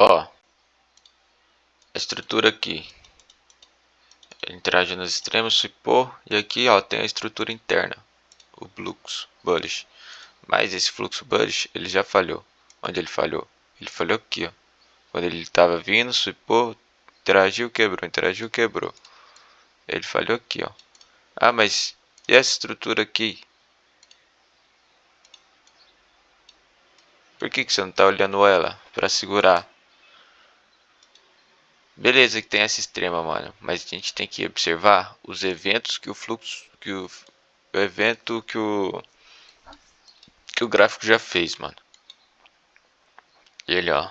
Ó, a estrutura aqui. Ele interage nos extremos, supor, e aqui ó, tem a estrutura interna, o fluxo bullish. Mas esse fluxo bullish ele já falhou. Onde ele falhou? Ele falhou aqui, ó. Quando ele estava vindo, supor, interagiu, quebrou. Ele falhou aqui, ó. Ah, mas e essa estrutura aqui? Por que você não está olhando ela para segurar? Beleza que tem essa extrema, mano, mas a gente tem que observar os eventos que o fluxo, o evento que o gráfico já fez, mano. E ele, ó,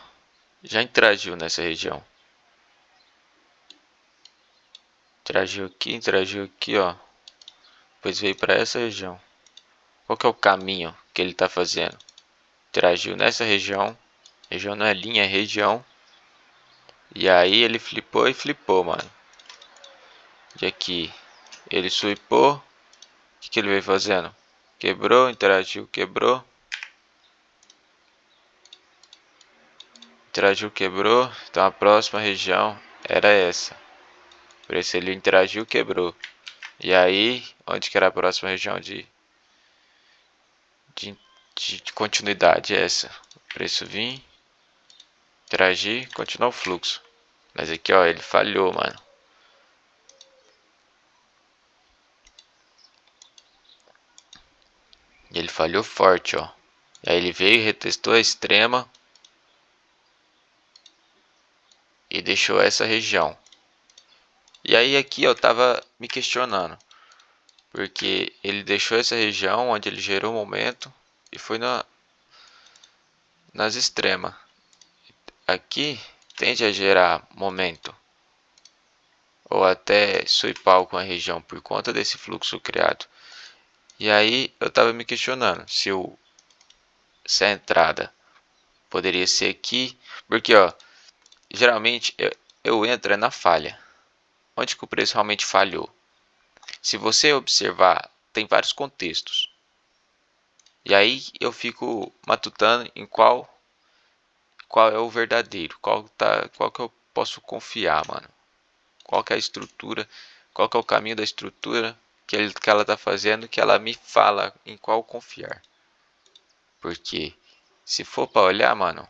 já interagiu nessa região. Interagiu aqui, ó. Depois veio para essa região. Qual que é o caminho que ele tá fazendo? Interagiu nessa região. Região não é linha, é região. E aí ele flipou e flipou, mano. E aqui ele swipou. O que ele veio fazendo? Quebrou, interagiu, quebrou. Interagiu, quebrou. Então a próxima região era essa. Por isso ele interagiu, quebrou. E aí, onde que era a próxima região de continuidade? Essa. O preço vir, interagir, continuar o fluxo. Mas aqui, ó, ele falhou, mano. E ele falhou forte, ó. E aí ele veio e retestou a extrema. E deixou essa região. E aí aqui eu tava me questionando. Porque ele deixou essa região onde ele gerou o momento. E foi nas extremas. Aqui tende a gerar momento. Ou até swipar com a região por conta desse fluxo criado. E aí eu tava me questionando se a entrada poderia ser aqui. Porque ó, geralmente eu entro na falha. Onde que o preço realmente falhou? Se você observar, tem vários contextos. E aí eu fico matutando em qual é o verdadeiro, qual que eu posso confiar, mano. Qual que é a estrutura, qual que é o caminho da estrutura que ela tá fazendo, que ela me fala em qual confiar. Porque se for para olhar, mano,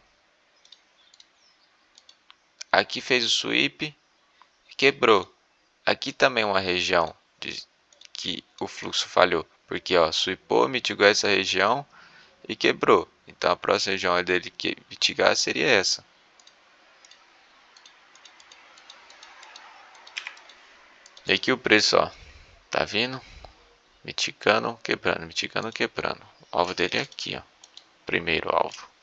aqui fez o sweep, quebrou. Aqui também é uma região que o fluxo falhou, porque ó, sweepou, mitigou essa região e quebrou. Então a próxima região dele que mitigar seria essa. E aqui o preço, ó, tá vindo, mitigando, quebrando, mitigando, quebrando. O alvo dele é aqui, ó, primeiro alvo.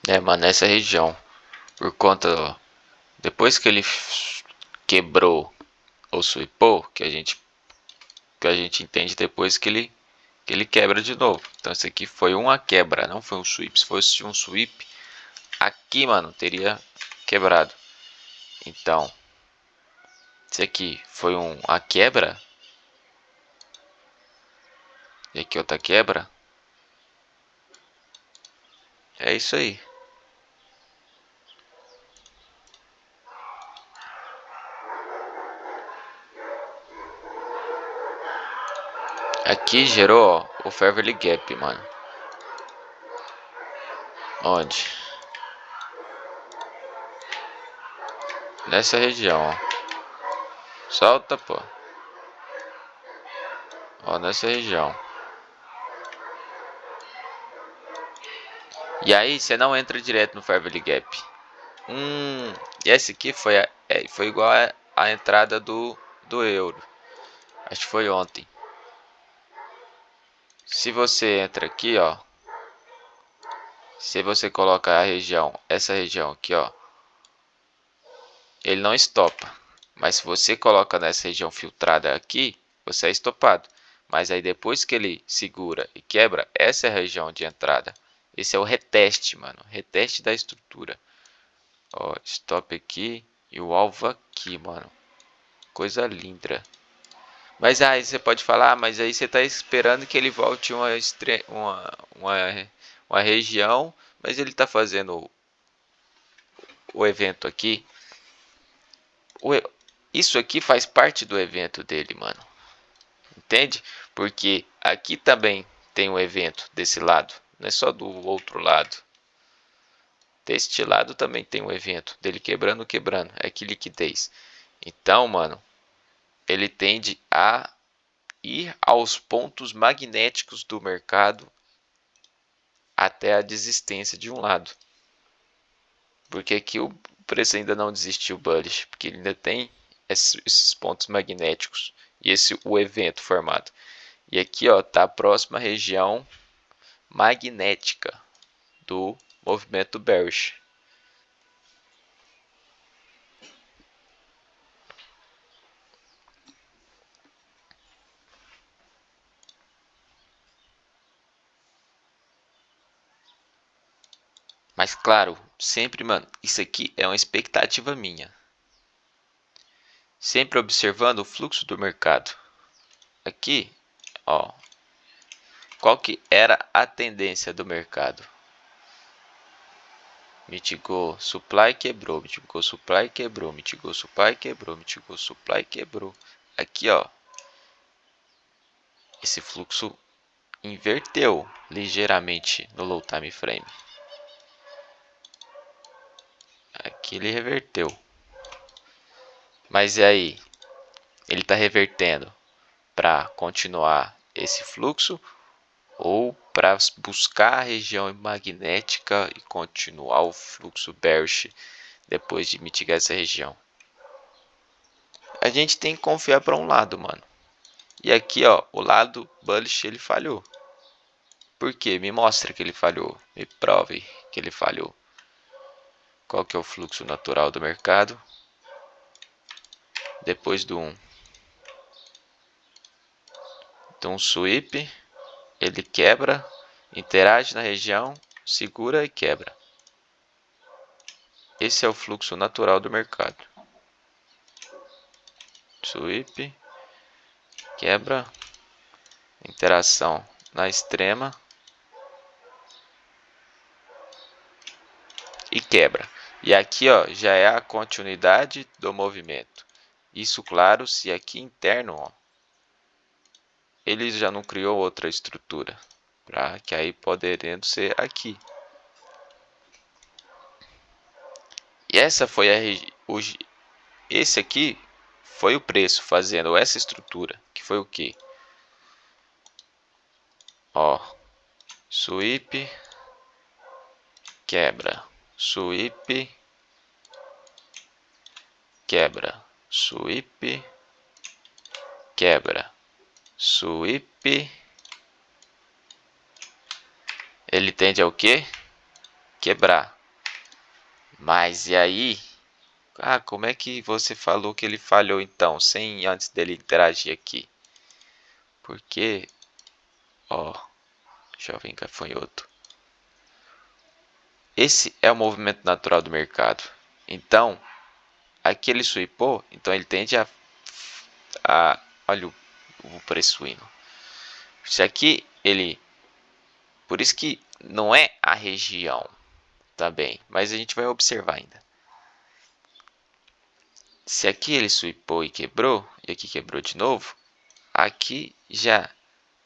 É, mano, nessa região, por conta, ó, depois que ele quebrou ou sweepou, que a gente entende depois que ele quebra de novo. Então isso aqui foi uma quebra, não foi um sweep. Se fosse um sweep, aqui, mano, teria quebrado. Então, isso aqui foi uma quebra. E aqui outra quebra. É isso aí. Aqui gerou, ó, o Fair Value Gap, mano. Onde? Nessa região, ó. Solta, pô. Ó, nessa região. E aí você não entra direto no Fair Value Gap. E esse aqui foi igual a entrada do euro. Acho que foi ontem. Se você entra aqui, ó, Se você colocar a região, essa região aqui, ó, ele não estopa. Mas se você coloca nessa região filtrada aqui, você é estopado. Mas aí depois que ele segura e quebra, essa é a região de entrada. Esse é o reteste, mano. Reteste da estrutura. Ó, stop aqui e o alvo aqui, mano. Coisa linda. Mas aí você pode falar, mas aí você está esperando que ele volte uma região, mas ele está fazendo o evento aqui. Isso aqui faz parte do evento dele, mano. Entende? Porque aqui também tem um evento desse lado, não é só do outro lado. Deste lado também tem um evento dele quebrando, é que liquidez. Então, mano, ele tende a ir aos pontos magnéticos do mercado até a desistência de um lado. Porque aqui o preço ainda não desistiu bullish, porque ele ainda tem esses pontos magnéticos e o evento formado. E aqui, ó, tá a próxima região magnética do movimento bearish. Mas claro, sempre, mano, isso aqui é uma expectativa minha. Sempre observando o fluxo do mercado. Aqui, ó, qual que era a tendência do mercado? Mitigou, supply, quebrou, mitigou, supply, quebrou, mitigou, supply, quebrou, mitigou, supply, quebrou. Aqui, ó, esse fluxo inverteu ligeiramente no low time frame. Aqui ele reverteu. Mas e aí? Ele está revertendo para continuar esse fluxo ou para buscar a região magnética e continuar o fluxo bearish depois de mitigar essa região? A gente tem que confiar para um lado, mano. E aqui, ó, o lado bullish ele falhou. Por quê? Me mostra que ele falhou. Me prove que ele falhou. Qual que é o fluxo natural do mercado? Depois do um sweep, ele quebra, interage na região, segura e quebra. Esse é o fluxo natural do mercado. Sweep, quebra, interação na extrema e quebra. E aqui, ó, já é a continuidade do movimento. Isso, claro, se aqui interno, ó, ele já não criou outra estrutura, para que aí poderendo ser aqui. E essa foi esse aqui foi o preço fazendo essa estrutura, que foi o que? Ó, sweep, quebra, sweep, quebra, sweep, quebra, sweep. Ele tende ao que? Quebrar. Mas e aí? Ah, como é que você falou que ele falhou então, sem antes dele interagir aqui? Porque, ó, jovem gafanhoto. Esse é o movimento natural do mercado. Então, aqui ele sweepou, então ele tende olha o preço indo. Se aqui ele, por isso que não é a região também, mas a gente vai observar ainda. Se aqui ele sweepou e quebrou, e aqui quebrou de novo, aqui já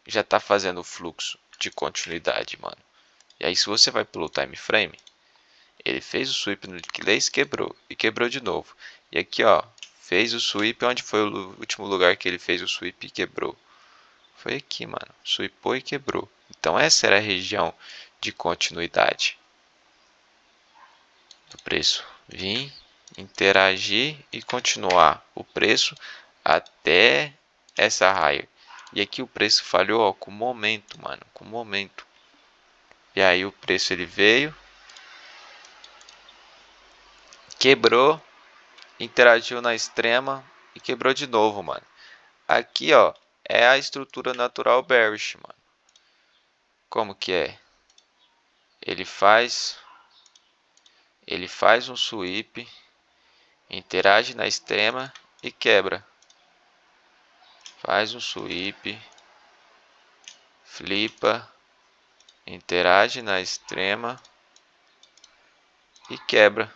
está fazendo o fluxo de continuidade, mano. E aí se você vai pelo time frame, ele fez o sweep no liquidez, quebrou e quebrou de novo. E aqui, ó, fez o sweep onde foi o último lugar que ele fez o sweep e quebrou. Foi aqui, mano. Sweepou e quebrou. Então essa era a região de continuidade do preço. Vim, interagir e continuar o preço até essa higher. E aqui o preço falhou, ó, com momento, mano, com momento. E aí o preço ele veio, quebrou, interagiu na extrema e quebrou de novo, mano. Aqui, ó, é a estrutura natural bearish, mano. Como que é? Ele faz um sweep, interage na extrema e quebra. Faz um sweep, flipa, interage na extrema e quebra.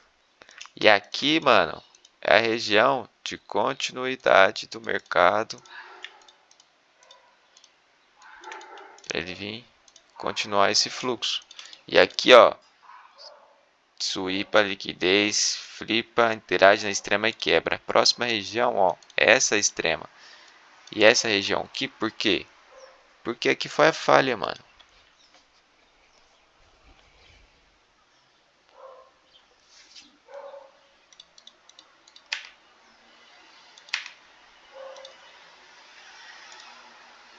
E aqui, mano, é a região de continuidade do mercado. Ele vir continuar esse fluxo. E aqui, ó, sweepa, liquidez, flipa, interage na extrema e quebra. Próxima região, ó, essa extrema. E essa região aqui, por quê? Porque aqui foi a falha, mano.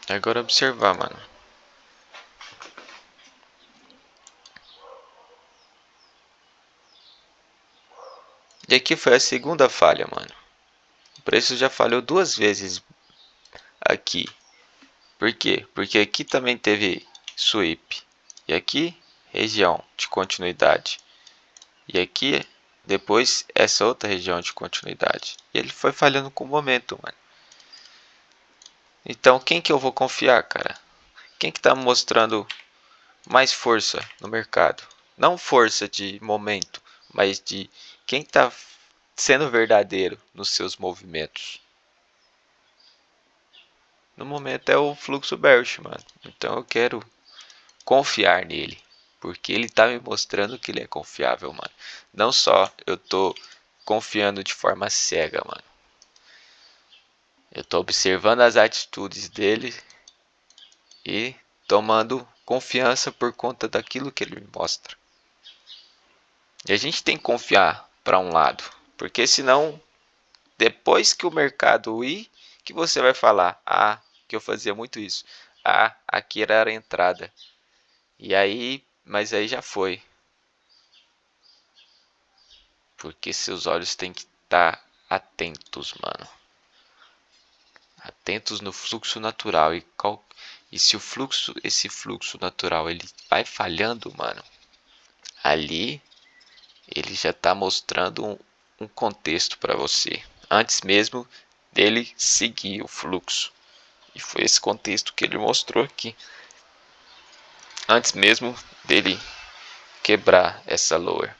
Agora observar, mano. E aqui foi a segunda falha, mano. O preço já falhou 2 vezes aqui. Por quê? Porque aqui também teve sweep. E aqui, região de continuidade. E aqui, depois, essa outra região de continuidade. E ele foi falhando com o momento, mano. Então, quem que eu vou confiar, cara? Quem que tá mostrando mais força no mercado? Não força de momento, mas de quem tá sendo verdadeiro nos seus movimentos. No momento é o fluxo bearish, mano. Então eu quero confiar nele, porque ele tá me mostrando que ele é confiável, mano. Não só eu tô confiando de forma cega, mano. Eu tô observando as atitudes dele e tomando confiança por conta daquilo que ele me mostra. E a gente tem que confiar para um lado, porque senão depois que o mercado ir, que você vai falar: "Ah, que eu fazia muito isso. Ah, aqui era a entrada". E aí, mas aí já foi. Porque seus olhos têm que estar atentos, mano. Atentos no fluxo natural e se esse fluxo natural ele vai falhando, mano, ali ele já está mostrando um contexto para você antes mesmo dele seguir o fluxo. E foi esse contexto que ele mostrou aqui antes mesmo dele quebrar essa lower.